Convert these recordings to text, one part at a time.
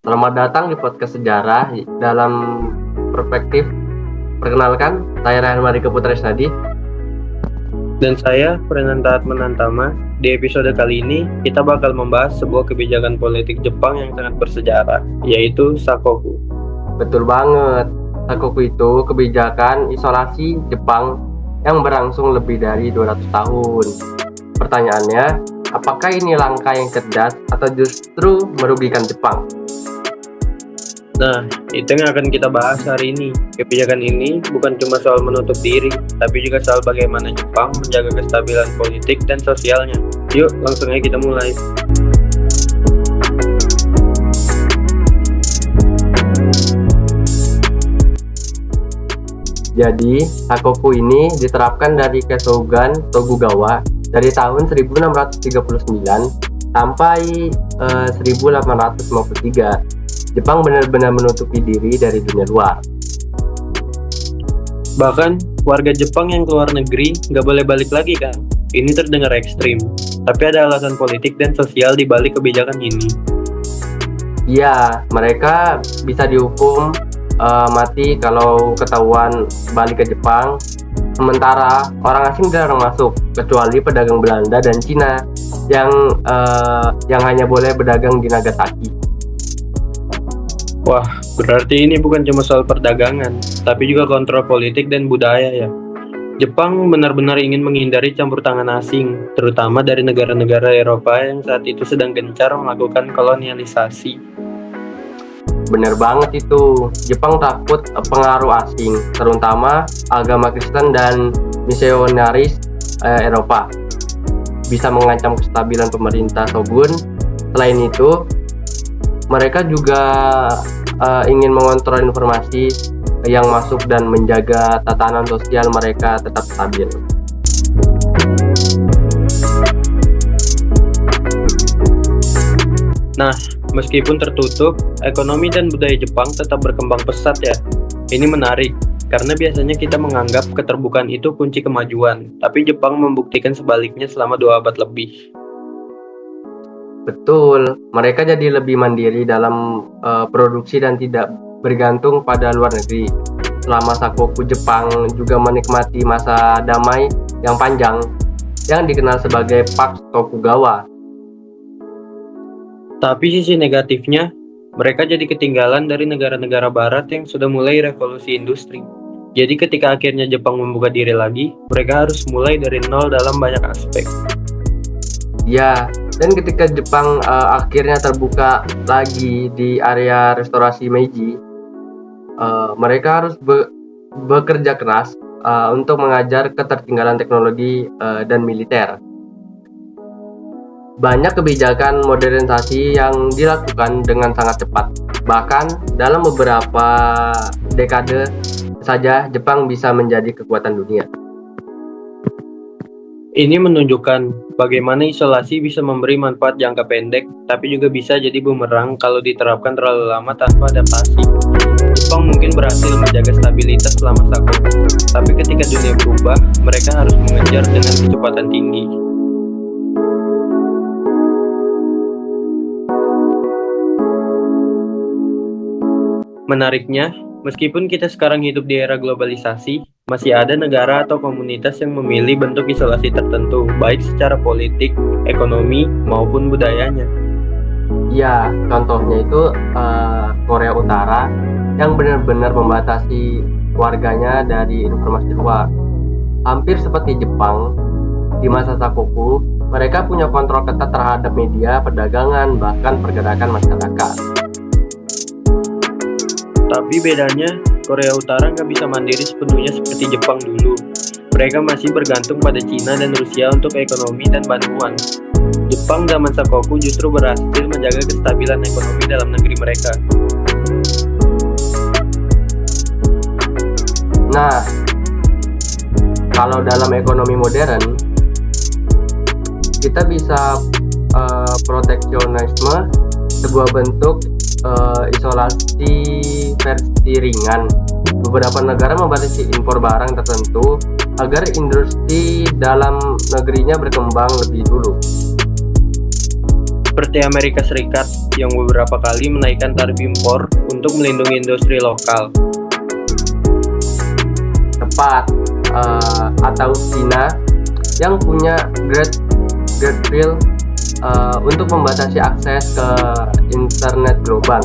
Selamat datang di podcast sejarah dalam perspektif. Perkenalkan, saya Ryan Marika Putra Isnadi. Dan saya, Prenanta Atmanantama. Di episode kali ini, kita bakal membahas sebuah kebijakan politik Jepang yang sangat bersejarah, yaitu Sakoku. Betul banget, Sakoku itu kebijakan isolasi Jepang yang berlangsung lebih dari 200 tahun. Pertanyaannya, apakah ini langkah yang cerdas atau justru merugikan Jepang? Nah, itu yang akan kita bahas hari ini. Kebijakan ini bukan cuma soal menutup diri, tapi juga soal bagaimana Jepang menjaga kestabilan politik dan sosialnya. Yuk, langsung aja kita mulai. Jadi, Sakoku ini diterapkan dari Shogun Tokugawa dari tahun 1639 sampai 1853. Jepang benar-benar menutupi diri dari dunia luar. Bahkan, warga Jepang yang keluar negeri nggak boleh balik lagi kan? Ini terdengar ekstrim, tapi ada alasan politik dan sosial di balik kebijakan ini. Iya, mereka bisa dihukum mati kalau ketahuan balik ke Jepang. Sementara orang asing dilarang masuk, kecuali pedagang Belanda dan Cina yang hanya boleh berdagang di Nagasaki. Wah, berarti ini bukan cuma soal perdagangan, tapi juga kontrol politik dan budaya ya. Jepang benar-benar ingin menghindari campur tangan asing, terutama dari negara-negara Eropa yang saat itu sedang gencar melakukan kolonialisasi. Bener banget itu, Jepang takut pengaruh asing, terutama agama Kristen dan misionaris Eropa, bisa mengancam kestabilan pemerintah Shogun. Selain itu, mereka juga ingin mengontrol informasi yang masuk dan menjaga tatanan sosial mereka tetap stabil. Nah, meskipun tertutup, ekonomi dan budaya Jepang tetap berkembang pesat ya. Ini menarik, karena biasanya kita menganggap keterbukaan itu kunci kemajuan, tapi Jepang membuktikan sebaliknya selama 2 abad lebih. Betul, mereka jadi lebih mandiri dalam produksi dan tidak bergantung pada luar negeri. Selama Sakoku, Jepang juga menikmati masa damai yang panjang, yang dikenal sebagai Pax Tokugawa. Tapi sisi negatifnya, mereka jadi ketinggalan dari negara-negara barat yang sudah mulai revolusi industri. Jadi ketika akhirnya Jepang membuka diri lagi, mereka harus mulai dari nol dalam banyak aspek. Ya, dan ketika Jepang akhirnya terbuka lagi di area restorasi Meiji, mereka harus bekerja keras untuk mengajar ketertinggalan teknologi dan militer. Banyak kebijakan modernisasi yang dilakukan dengan sangat cepat. Bahkan dalam beberapa dekade saja Jepang bisa menjadi kekuatan dunia. Ini menunjukkan bagaimana isolasi bisa memberi manfaat jangka pendek, tapi juga bisa jadi bumerang kalau diterapkan terlalu lama tanpa adaptasi. Jepang mungkin berhasil menjaga stabilitas selama Sakoku, tapi ketika dunia berubah, mereka harus mengejar dengan kecepatan tinggi. Menariknya, meskipun kita sekarang hidup di era globalisasi, masih ada negara atau komunitas yang memilih bentuk isolasi tertentu, baik secara politik, ekonomi, maupun budayanya. Ya, contohnya itu Korea Utara yang benar-benar membatasi warganya dari informasi luar. Hampir seperti Jepang, di masa Sakoku, mereka punya kontrol ketat terhadap media, perdagangan, bahkan pergerakan masyarakat. Tapi bedanya, Korea Utara nggak bisa mandiri sepenuhnya seperti Jepang dulu. Mereka masih bergantung pada Cina dan Rusia untuk ekonomi dan bantuan. Jepang zaman Sakoku justru berhasil menjaga kestabilan ekonomi dalam negeri mereka. Nah, kalau dalam ekonomi modern, kita bisa proteksionisme, sebuah bentuk isolasi versi ringan. Beberapa negara membatasi impor barang tertentu agar industri dalam negerinya berkembang lebih dulu. seperti Amerika Serikat yang beberapa kali menaikkan tarif impor untuk melindungi industri lokal. Tepat, atau China yang punya Great Wall untuk membatasi akses ke internet global.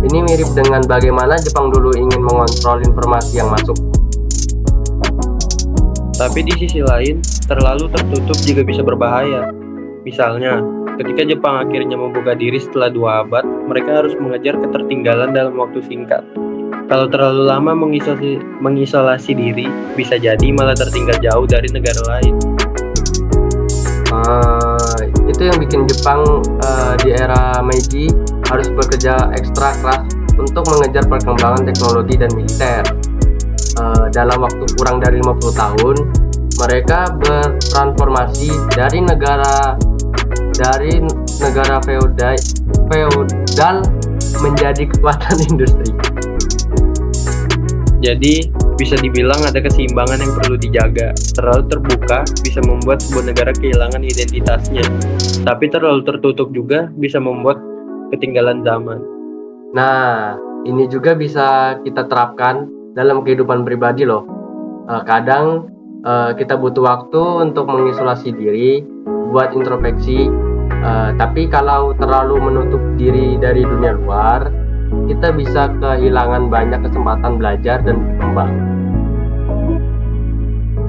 Ini mirip dengan bagaimana Jepang dulu ingin mengontrol informasi yang masuk. Tapi di sisi lain, terlalu tertutup juga bisa berbahaya. Misalnya, ketika Jepang akhirnya membuka diri setelah 2 abad, mereka harus mengejar ketertinggalan dalam waktu singkat. Kalau terlalu lama mengisolasi diri, bisa jadi malah tertinggal jauh dari negara lain. Itu yang bikin Jepang di era Meiji harus bekerja ekstra keras untuk mengejar perkembangan teknologi dan militer. Dalam waktu kurang dari 50 tahun, mereka bertransformasi dari negara feodal menjadi kekuatan industri. Jadi, bisa dibilang ada keseimbangan yang perlu dijaga. Terlalu terbuka bisa membuat sebuah negara kehilangan identitasnya. Tapi terlalu tertutup juga bisa membuat ketinggalan zaman. Nah, ini juga bisa kita terapkan dalam kehidupan pribadi loh. Kadang kita butuh waktu untuk mengisolasi diri, buat introspeksi. Tapi kalau terlalu menutup diri dari dunia luar, kita bisa kehilangan banyak kesempatan belajar dan berkembang.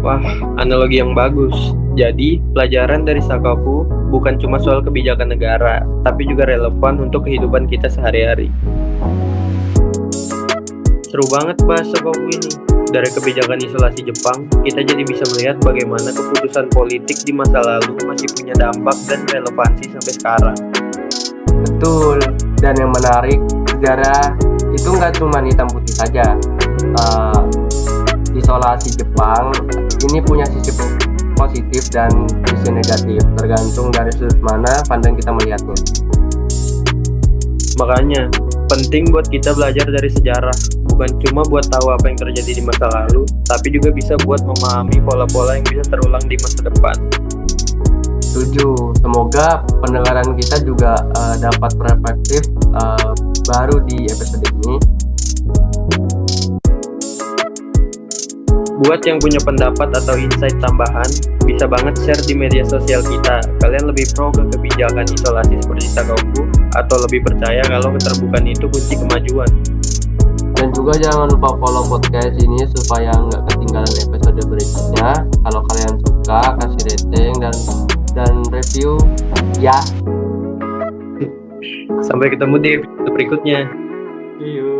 Wah, analogi yang bagus. Jadi, pelajaran dari Shikoku bukan cuma soal kebijakan negara, tapi juga relevan untuk kehidupan kita sehari-hari. Seru banget bahas Shikoku ini. Dari kebijakan isolasi Jepang, kita jadi bisa melihat bagaimana keputusan politik di masa lalu masih punya dampak dan relevansi sampai sekarang. Betul, dan yang menarik, sejarah itu nggak cuma hitam putih saja. Isolasi Jepang ini punya sisi positif dan sisi negatif, tergantung dari sudut mana pandang kita melihatnya. Makanya, penting buat kita belajar dari sejarah, bukan cuma buat tahu apa yang terjadi di masa lalu, tapi juga bisa buat memahami pola-pola yang bisa terulang di masa depan. Setuju, semoga pendengaran kita juga dapat perspektif baru di episode ini. Buat yang punya pendapat atau insight tambahan, bisa banget share di media sosial kita. Kalian lebih pro ke kebijakan isolasi seperti Shikoku, atau lebih percaya kalau keterbukaan itu kunci kemajuan? Dan juga jangan lupa follow podcast ini supaya nggak ketinggalan episode berikutnya. Kalau kalian suka, kasih rating dan review ya. Sampai ketemu di episode berikutnya. See you.